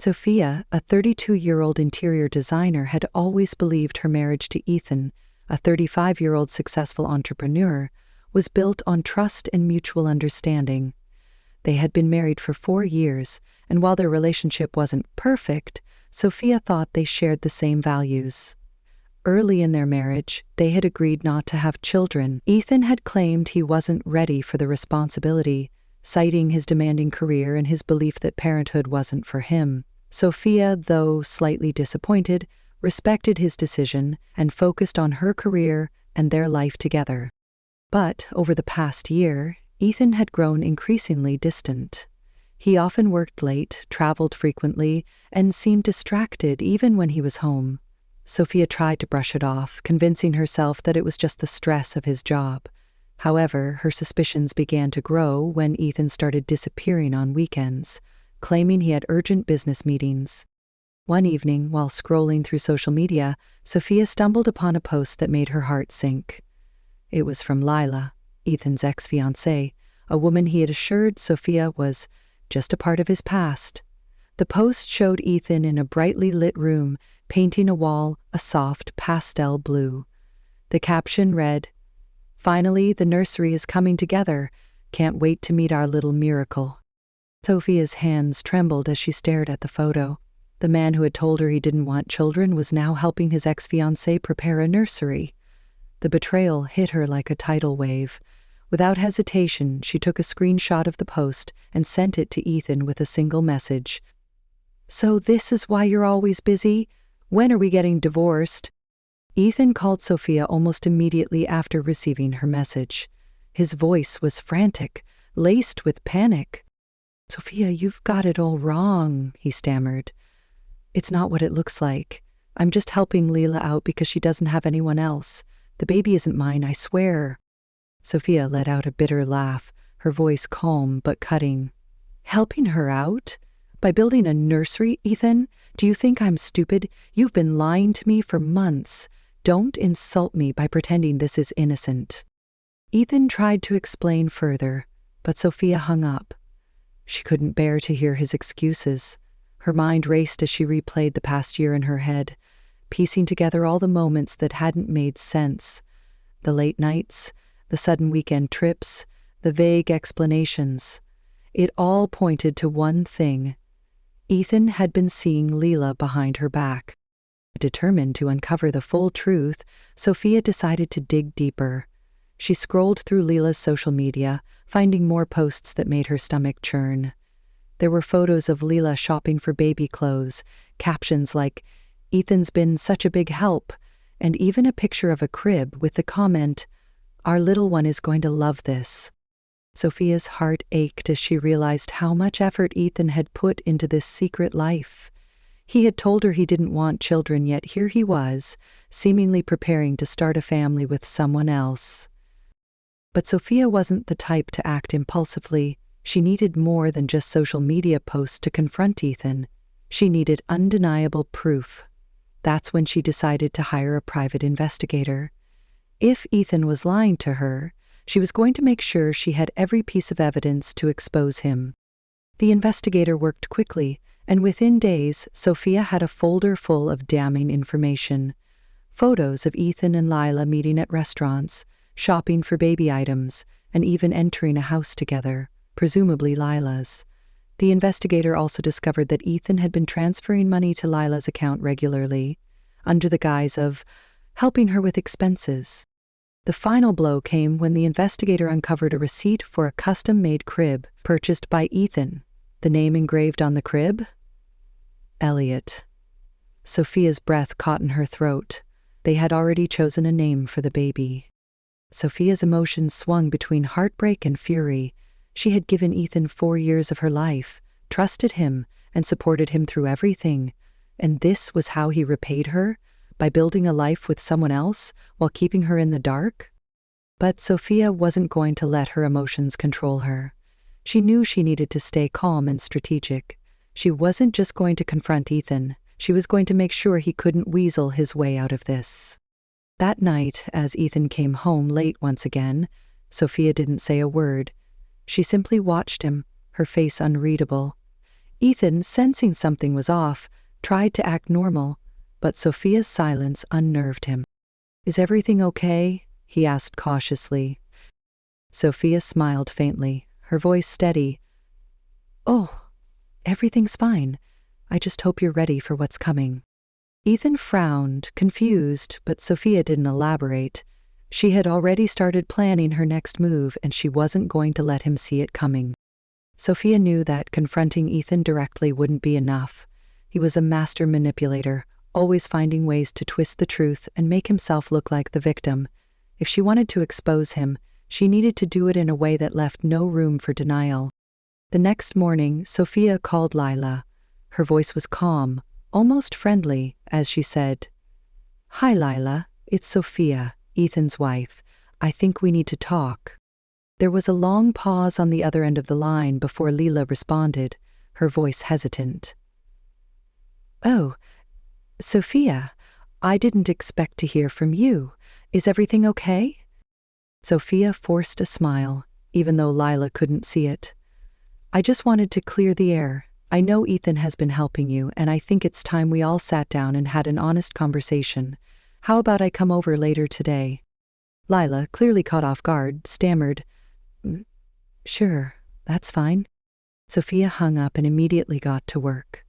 Sophia, a 32-year-old interior designer, had always believed her marriage to Ethan, a 35-year-old successful entrepreneur, was built on trust and mutual understanding. They had been married for 4 years, and while their relationship wasn't perfect, Sophia thought they shared the same values. Early in their marriage, they had agreed not to have children. Ethan had claimed he wasn't ready for the responsibility, citing his demanding career and his belief that parenthood wasn't for him. Sophia, though slightly disappointed, respected his decision and focused on her career and their life together. But over the past year, Ethan had grown increasingly distant. He often worked late, traveled frequently, and seemed distracted even when he was home. Sophia tried to brush it off, convincing herself that it was just the stress of his job. However, her suspicions began to grow when Ethan started disappearing on weekends, claiming he had urgent business meetings. One evening, while scrolling through social media, Sophia stumbled upon a post that made her heart sink. It was from Lila, Ethan's ex-fiancée, a woman he had assured Sophia was just a part of his past. The post showed Ethan in a brightly lit room, painting a wall a soft pastel blue. The caption read, "Finally, the nursery is coming together. Can't wait to meet our little miracle." Sophia's hands trembled as she stared at the photo. The man who had told her he didn't want children was now helping his ex-fiancée prepare a nursery. The betrayal hit her like a tidal wave. Without hesitation, she took a screenshot of the post and sent it to Ethan with a single message. "So this is why you're always busy? When are we getting divorced?" Ethan called Sophia almost immediately after receiving her message. His voice was frantic, laced with panic. "Sophia, you've got it all wrong," he stammered. "It's not what it looks like. I'm just helping Leila out because she doesn't have anyone else. The baby isn't mine, I swear." Sophia let out a bitter laugh, her voice calm but cutting. "Helping her out? By building a nursery, Ethan? Do you think I'm stupid? You've been lying to me for months. Don't insult me by pretending this is innocent." Ethan tried to explain further, but Sophia hung up. She couldn't bear to hear his excuses. Her mind raced as she replayed the past year in her head, piecing together all the moments that hadn't made sense. The late nights, the sudden weekend trips, the vague explanations. It all pointed to one thing. Ethan had been seeing Leila behind her back. Determined to uncover the full truth, Sophia decided to dig deeper. She scrolled through Leila's social media, finding more posts that made her stomach churn. There were photos of Leila shopping for baby clothes, captions like, "Ethan's been such a big help," and even a picture of a crib with the comment, "Our little one is going to love this." Sophia's heart ached as she realized how much effort Ethan had put into this secret life. He had told her he didn't want children, yet here he was, seemingly preparing to start a family with someone else. But Sophia wasn't the type to act impulsively. She needed more than just social media posts to confront Ethan. She needed undeniable proof. That's when she decided to hire a private investigator. If Ethan was lying to her, she was going to make sure she had every piece of evidence to expose him. The investigator worked quickly, and within days, Sophia had a folder full of damning information. Photos of Ethan and Lila meeting at restaurants, shopping for baby items, and even entering a house together, presumably Lila's. The investigator also discovered that Ethan had been transferring money to Lila's account regularly, under the guise of helping her with expenses. The final blow came when the investigator uncovered a receipt for a custom-made crib purchased by Ethan. The name engraved on the crib? Elliot. Sophia's breath caught in her throat. They had already chosen a name for the baby. Sophia's emotions swung between heartbreak and fury. She had given Ethan 4 years of her life, trusted him, and supported him through everything. And this was how he repaid her? By building a life with someone else while keeping her in the dark? But Sophia wasn't going to let her emotions control her. She knew she needed to stay calm and strategic. She wasn't just going to confront Ethan. She was going to make sure he couldn't weasel his way out of this. That night, as Ethan came home late once again, Sophia didn't say a word. She simply watched him, her face unreadable. Ethan, sensing something was off, tried to act normal, but Sophia's silence unnerved him. "Is everything okay?" he asked cautiously. Sophia smiled faintly, her voice steady. "Oh, everything's fine. I just hope you're ready for what's coming." Ethan frowned, confused, but Sophia didn't elaborate. She had already started planning her next move, and she wasn't going to let him see it coming. Sophia knew that confronting Ethan directly wouldn't be enough. He was a master manipulator, always finding ways to twist the truth and make himself look like the victim. If she wanted to expose him, she needed to do it in a way that left no room for denial. The next morning, Sophia called Lila. Her voice was calm, almost friendly, as she said, "Hi, Lila. It's Sophia, Ethan's wife. I think we need to talk." There was a long pause on the other end of the line before Lila responded, her voice hesitant. "Oh, Sophia, I didn't expect to hear from you. Is everything okay?" Sophia forced a smile, even though Lila couldn't see it. "I just wanted to clear the air. I know Ethan has been helping you, and I think it's time we all sat down and had an honest conversation. How about I come over later today?" Lila, clearly caught off guard, stammered, "Sure, that's fine." Sophia hung up and immediately got to work.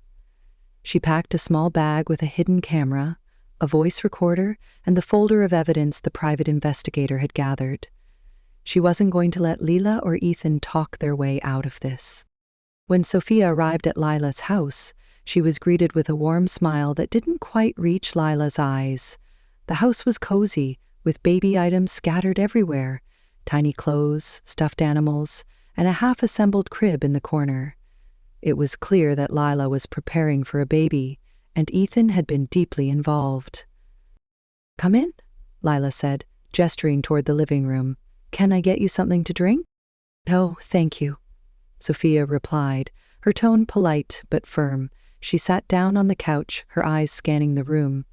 She packed a small bag with a hidden camera, a voice recorder, and the folder of evidence the private investigator had gathered. She wasn't going to let Lila or Ethan talk their way out of this. When Sophia arrived at Lila's house, she was greeted with a warm smile that didn't quite reach Lila's eyes. The house was cozy, with baby items scattered everywhere, tiny clothes, stuffed animals, and a half-assembled crib in the corner. It was clear that Lila was preparing for a baby, and Ethan had been deeply involved. "Come in," Lila said, gesturing toward the living room. "Can I get you something to drink?" "No, thank you," Sophia replied, her tone polite but firm. She sat down on the couch, her eyes scanning the room.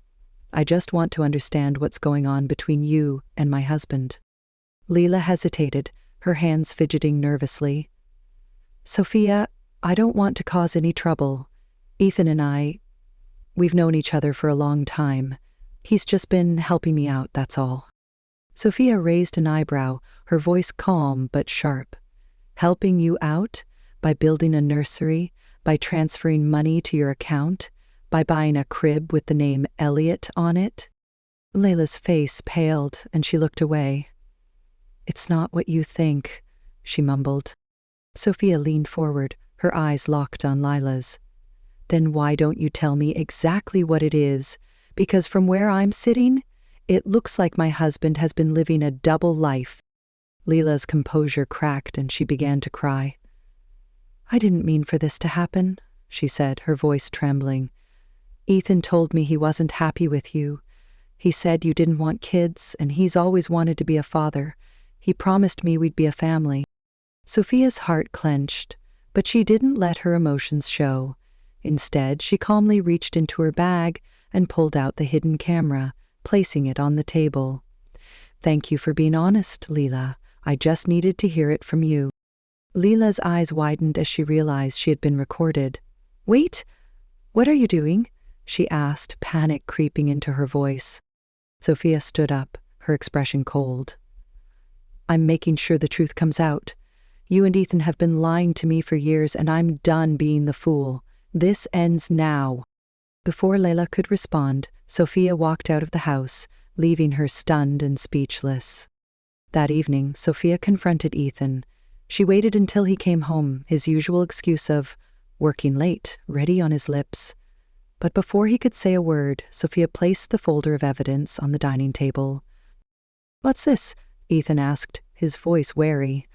"I just want to understand what's going on between you and my husband." Lila hesitated, her hands fidgeting nervously. "Sophia, I don't want to cause any trouble. Ethan and we've known each other for a long time. He's just been helping me out, that's all." Sophia raised an eyebrow, her voice calm but sharp. "Helping you out? By building a nursery? By transferring money to your account? By buying a crib with the name Elliot on it?" Layla's face paled, and she looked away. "It's not what you think," she mumbled. Sophia leaned forward, her eyes locked on Lila's. "Then why don't you tell me exactly what it is? Because from where I'm sitting, it looks like my husband has been living a double life." Lila's composure cracked and she began to cry. "I didn't mean for this to happen," she said, her voice trembling. "Ethan told me he wasn't happy with you. He said you didn't want kids, and he's always wanted to be a father. He promised me we'd be a family." Sophia's heart clenched, but she didn't let her emotions show. Instead, she calmly reached into her bag and pulled out the hidden camera, placing it on the table. "Thank you for being honest, Lila. I just needed to hear it from you." Lila's eyes widened as she realized she had been recorded. "Wait, what are you doing?" she asked, panic creeping into her voice. Sophia stood up, her expression cold. "I'm making sure the truth comes out. You and Ethan have been lying to me for years, and I'm done being the fool. This ends now." Before Layla could respond, Sophia walked out of the house, leaving her stunned and speechless. That evening, Sophia confronted Ethan. She waited until he came home, his usual excuse of working late ready on his lips. But before he could say a word, Sophia placed the folder of evidence on the dining table. "What's this?" Ethan asked, his voice wary.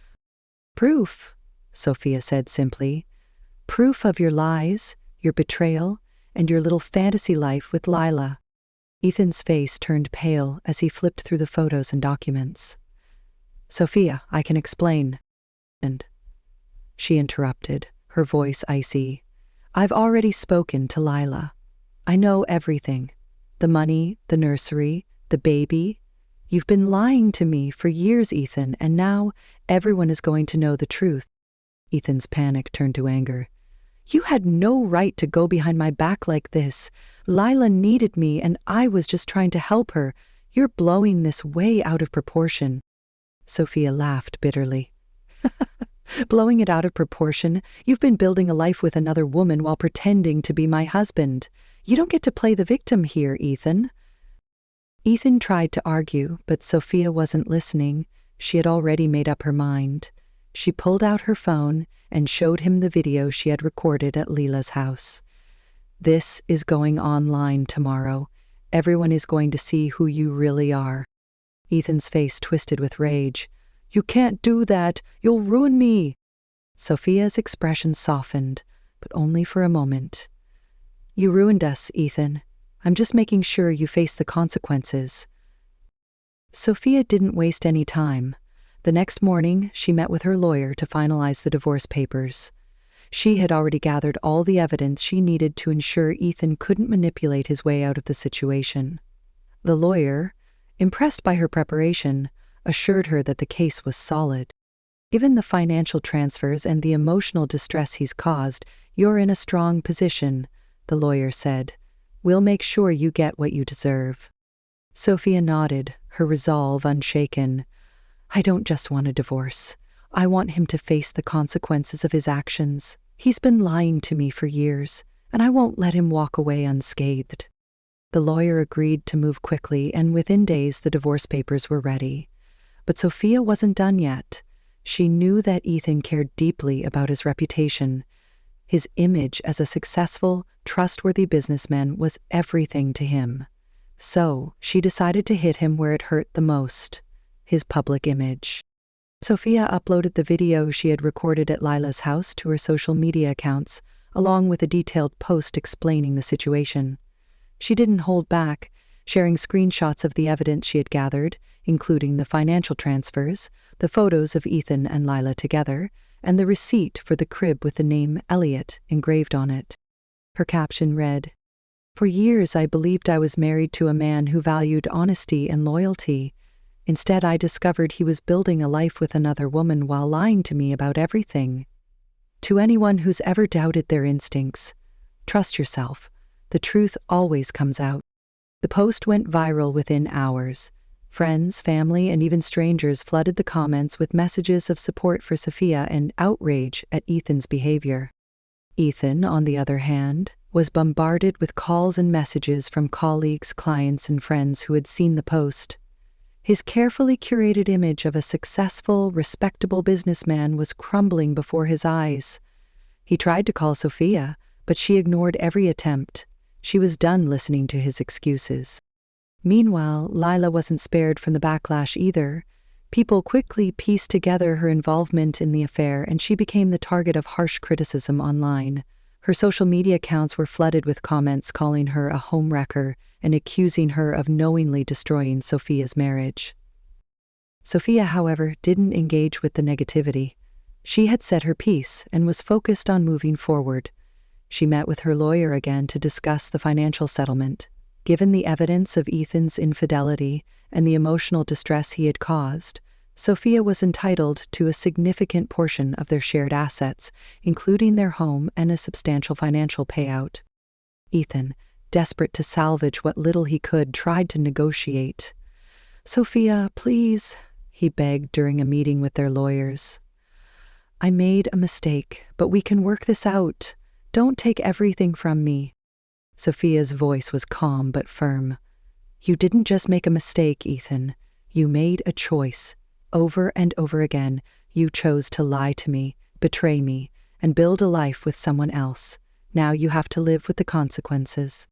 "Proof," Sophia said simply. "Proof of your lies, your betrayal, and your little fantasy life with Lila." Ethan's face turned pale as he flipped through the photos and documents. "Sophia, I can explain." And she interrupted, her voice icy. "I've already spoken to Lila. I know everything. The money, the nursery, the baby. You've been lying to me for years, Ethan, and now everyone is going to know the truth." Ethan's panic turned to anger. "You had no right to go behind my back like this. Lila needed me and I was just trying to help her. You're blowing this way out of proportion." Sophia laughed bitterly. "Blowing it out of proportion? You've been building a life with another woman while pretending to be my husband. You don't get to play the victim here, Ethan." Ethan tried to argue, but Sophia wasn't listening. She had already made up her mind. She pulled out her phone and showed him the video she had recorded at Lila's house. "This is going online tomorrow. Everyone is going to see who you really are." Ethan's face twisted with rage. "You can't do that. You'll ruin me." Sophia's expression softened, but only for a moment. "You ruined us, Ethan. I'm just making sure you face the consequences." Sophia didn't waste any time. The next morning, she met with her lawyer to finalize the divorce papers. She had already gathered all the evidence she needed to ensure Ethan couldn't manipulate his way out of the situation. The lawyer, impressed by her preparation, assured her that the case was solid. "Given the financial transfers and the emotional distress he's caused, you're in a strong position," the lawyer said. "We'll make sure you get what you deserve." Sophia nodded, her resolve unshaken. "I don't just want a divorce. I want him to face the consequences of his actions. He's been lying to me for years, and I won't let him walk away unscathed." The lawyer agreed to move quickly, and within days the divorce papers were ready. But Sophia wasn't done yet. She knew that Ethan cared deeply about his reputation. His image as a successful, trustworthy businessman was everything to him. So she decided to hit him where it hurt the most: his public image. Sophia uploaded the video she had recorded at Lila's house to her social media accounts, along with a detailed post explaining the situation. She didn't hold back, sharing screenshots of the evidence she had gathered, including the financial transfers, the photos of Ethan and Lila together, and the receipt for the crib with the name Elliot engraved on it. Her caption read, "For years I believed I was married to a man who valued honesty and loyalty. Instead, I discovered he was building a life with another woman while lying to me about everything. To anyone who's ever doubted their instincts, trust yourself. The truth always comes out." The post went viral within hours. Friends, family, and even strangers flooded the comments with messages of support for Sophia and outrage at Ethan's behavior. Ethan, on the other hand, was bombarded with calls and messages from colleagues, clients, and friends who had seen the post. His carefully curated image of a successful, respectable businessman was crumbling before his eyes. He tried to call Sophia, but she ignored every attempt. She was done listening to his excuses. Meanwhile, Lila wasn't spared from the backlash either. People quickly pieced together her involvement in the affair, and she became the target of harsh criticism online. Her social media accounts were flooded with comments calling her a homewrecker and accusing her of knowingly destroying Sophia's marriage. Sophia, however, didn't engage with the negativity. She had said her piece and was focused on moving forward. She met with her lawyer again to discuss the financial settlement. Given the evidence of Ethan's infidelity and the emotional distress he had caused, Sophia was entitled to a significant portion of their shared assets, including their home and a substantial financial payout. Ethan, desperate to salvage what little he could, tried to negotiate. "Sophia, please," he begged during a meeting with their lawyers. "I made a mistake, but we can work this out. Don't take everything from me." Sophia's voice was calm but firm. "You didn't just make a mistake, Ethan. You made a choice. Over and over again, you chose to lie to me, betray me, and build a life with someone else. Now you have to live with the consequences."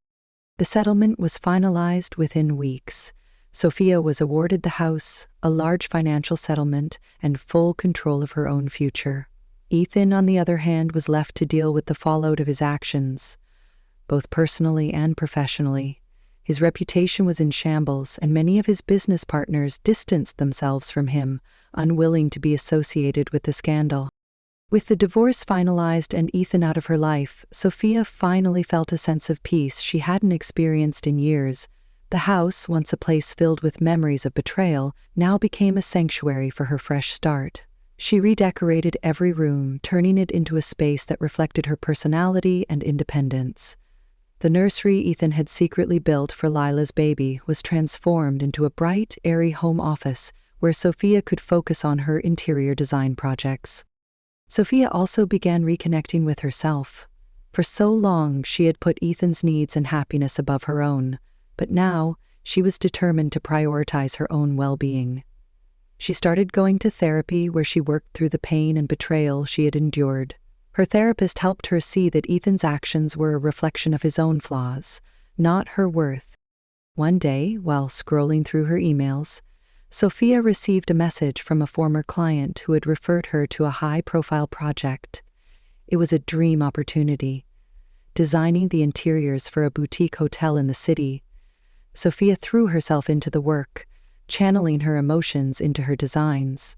The settlement was finalized within weeks. Sophia was awarded the house, a large financial settlement, and full control of her own future. Ethan, on the other hand, was left to deal with the fallout of his actions, both personally and professionally. His reputation was in shambles, and many of his business partners distanced themselves from him, unwilling to be associated with the scandal. With the divorce finalized and Ethan out of her life, Sophia finally felt a sense of peace she hadn't experienced in years. The house, once a place filled with memories of betrayal, now became a sanctuary for her fresh start. She redecorated every room, turning it into a space that reflected her personality and independence. The nursery Ethan had secretly built for Lila's baby was transformed into a bright, airy home office where Sophia could focus on her interior design projects. Sophia also began reconnecting with herself. For so long, she had put Ethan's needs and happiness above her own, but now she was determined to prioritize her own well-being. She started going to therapy where she worked through the pain and betrayal she had endured. Her therapist helped her see that Ethan's actions were a reflection of his own flaws, not her worth. One day, while scrolling through her emails, Sophia received a message from a former client who had referred her to a high-profile project. It was a dream opportunity, designing the interiors for a boutique hotel in the city. Sophia threw herself into the work, channeling her emotions into her designs.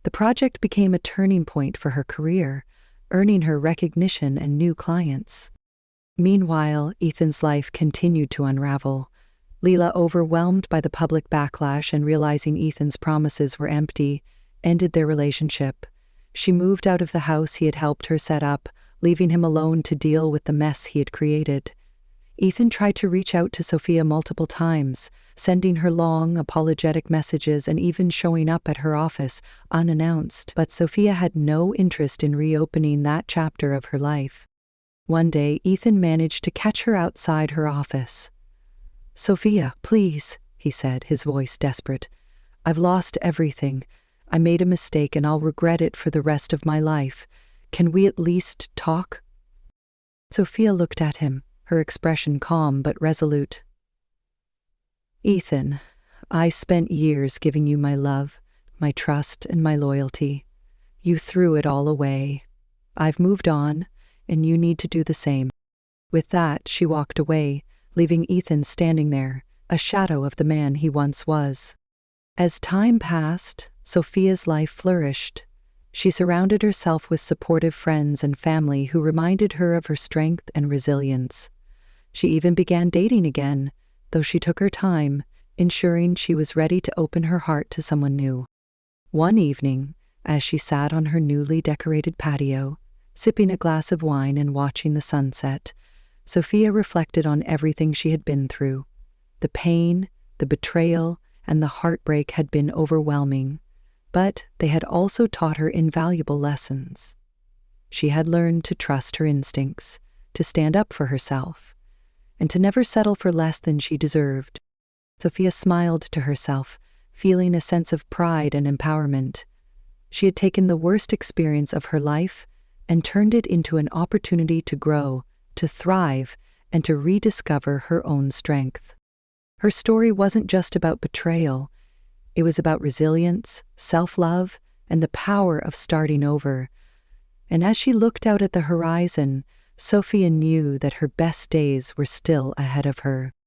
The project became a turning point for her career, earning her recognition and new clients. Meanwhile, Ethan's life continued to unravel. Lila, overwhelmed by the public backlash and realizing Ethan's promises were empty, ended their relationship. She moved out of the house he had helped her set up, leaving him alone to deal with the mess he had created. Ethan tried to reach out to Sophia multiple times, sending her long, apologetic messages and even showing up at her office unannounced, but Sophia had no interest in reopening that chapter of her life. One day, Ethan managed to catch her outside her office. "Sophia, please," he said, his voice desperate. "I've lost everything. I made a mistake and I'll regret it for the rest of my life. Can we at least talk?" Sophia looked at him, her expression calm but resolute. "Ethan, I spent years giving you my love, my trust, and my loyalty. You threw it all away. I've moved on, and you need to do the same." With that, she walked away, leaving Ethan standing there, a shadow of the man he once was. As time passed, Sophia's life flourished. She surrounded herself with supportive friends and family who reminded her of her strength and resilience. She even began dating again, though she took her time, ensuring she was ready to open her heart to someone new. One evening, as she sat on her newly decorated patio, sipping a glass of wine and watching the sunset, Sophia reflected on everything she had been through. The pain, the betrayal, and the heartbreak had been overwhelming, but they had also taught her invaluable lessons. She had learned to trust her instincts, to stand up for herself, and to never settle for less than she deserved. Sophia smiled to herself, feeling a sense of pride and empowerment. She had taken the worst experience of her life and turned it into an opportunity to grow, to thrive, and to rediscover her own strength. Her story wasn't just about betrayal. It was about resilience, self-love, and the power of starting over. And as she looked out at the horizon, Sophia knew that her best days were still ahead of her.